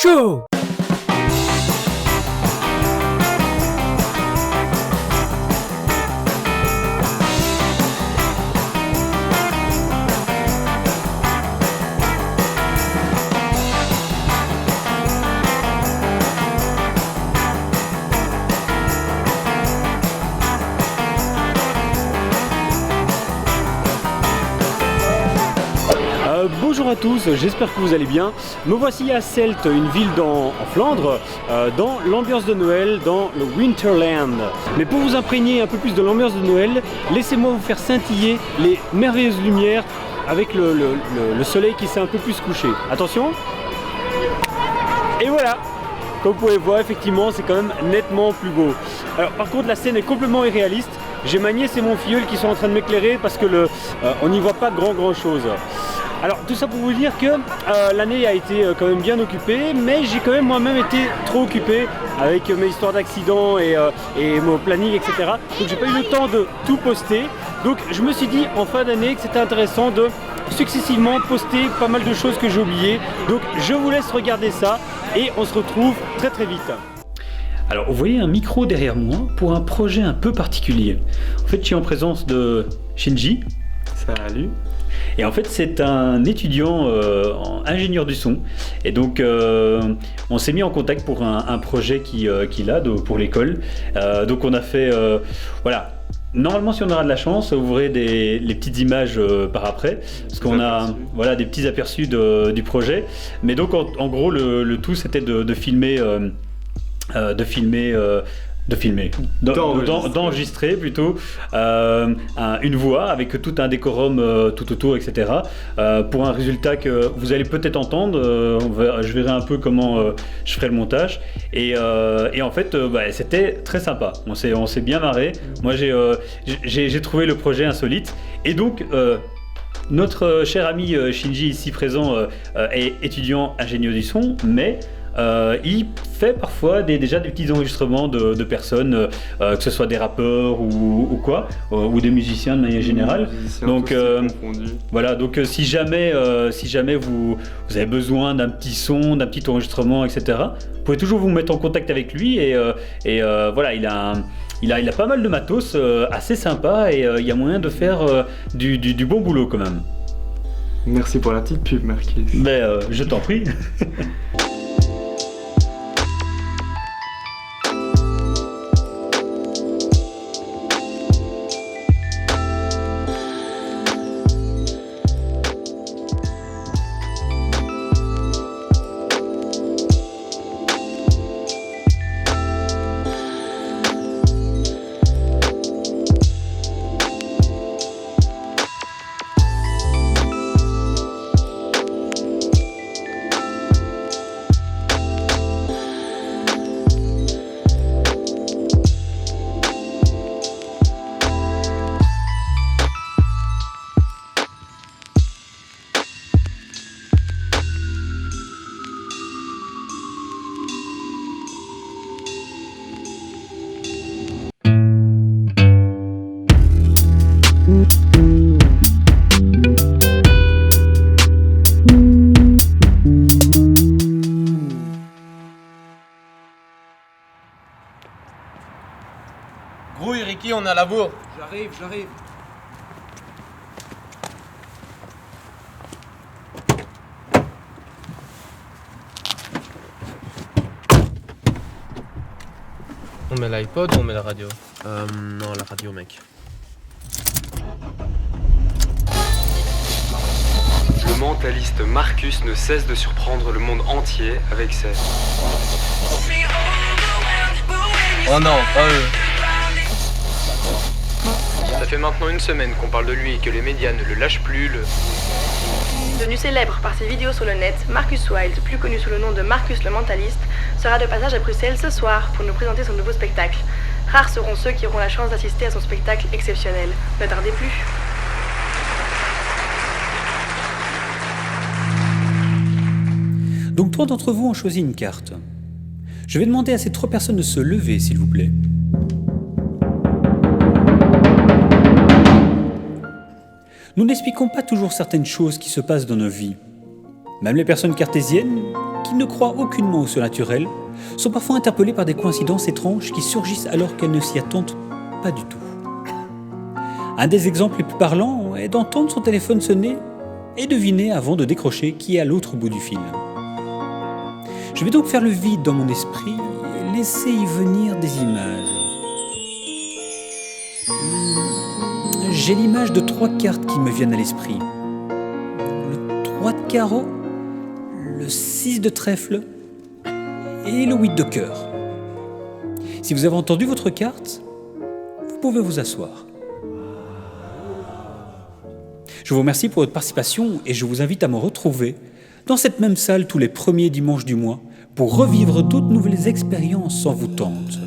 Show. Bonjour à tous, j'espère que vous allez bien. Me voici à Celt, une ville en Flandre, dans l'ambiance de Noël, dans le Winterland. Mais pour vous imprégner un peu plus de l'ambiance de Noël, laissez-moi vous faire scintiller les merveilleuses lumières avec le soleil qui s'est un peu plus couché. Attention. Et voilà. Comme vous pouvez voir, effectivement, c'est quand même nettement plus beau. Alors, par contre, la scène est complètement irréaliste. J'ai ma nièce et mon filleul qui sont en train de m'éclairer parce que on n'y voit pas grand chose. Alors tout ça pour vous dire que l'année a été quand même bien occupée, mais j'ai quand même moi-même été trop occupé avec mes histoires d'accidents et mon planning, etc. Donc j'ai pas eu le temps de tout poster. Donc je me suis dit en fin d'année que c'était intéressant de successivement poster pas mal de choses que j'ai oubliées. Donc je vous laisse regarder ça et on se retrouve très vite. Alors vous voyez un micro derrière moi pour un projet un peu particulier. En fait je suis en présence de Shinji. Salut. Et en fait c'est un étudiant ingénieur du son et donc on s'est mis en contact pour un projet qu'il a pour l'école. Donc on a fait voilà. Normalement si on aura de la chance vous verrez les petites images par après parce qu'on a voilà, des petits aperçus du projet. Mais donc en gros le tout c'était d'enregistrer plutôt une voix avec tout un décorum tout autour, etc. Pour un résultat que vous allez peut-être entendre. Je verrai un peu comment je ferai le montage. Et en fait, c'était très sympa. On s'est bien marré. Moi, j'ai trouvé le projet insolite. Et donc, notre cher ami Shinji ici présent est étudiant ingénieur du son, mais il fait parfois déjà des petits enregistrements de personnes, que ce soit des rappeurs ou quoi, ou des musiciens de manière générale. Donc voilà, donc si jamais vous avez besoin d'un petit son, d'un petit enregistrement, etc., vous pouvez toujours vous mettre en contact avec lui et voilà, il a pas mal de matos assez sympa et il y a moyen de faire du bon boulot quand même. Merci pour la petite pub, Marquis. Mais je t'en prie. Grouille Ricky, on est à la bourre. J'arrive. On met l'iPod ou on met la radio? Non, la radio, mec. Le mentaliste Marcus ne cesse de surprendre le monde entier avec ses... Oh non, pas eux. Ça fait maintenant une semaine qu'on parle de lui et que les médias ne le lâchent plus. Devenu célèbre par ses vidéos sur le net, Marcus Wilde, plus connu sous le nom de Marcus le Mentaliste, sera de passage à Bruxelles ce soir pour nous présenter son nouveau spectacle. Rares seront ceux qui auront la chance d'assister à son spectacle exceptionnel. Ne tardez plus. Donc 3 d'entre vous ont choisi une carte. Je vais demander à ces 3 personnes de se lever, s'il vous plaît. Nous n'expliquons pas toujours certaines choses qui se passent dans nos vies. Même les personnes cartésiennes, qui ne croient aucunement au surnaturel, sont parfois interpellées par des coïncidences étranges qui surgissent alors qu'elles ne s'y attendent pas du tout. Un des exemples les plus parlants est d'entendre son téléphone sonner et deviner avant de décrocher qui est à l'autre bout du fil. Je vais donc faire le vide dans mon esprit et laisser y venir des images. J'ai l'image de 3 cartes qui me viennent à l'esprit. Le 3 de carreau, le 6 de trèfle et le 8 de cœur. Si vous avez entendu votre carte, vous pouvez vous asseoir. Je vous remercie pour votre participation et je vous invite à me retrouver dans cette même salle tous les premiers dimanches du mois pour revivre d'autres nouvelles expériences envoûtantes.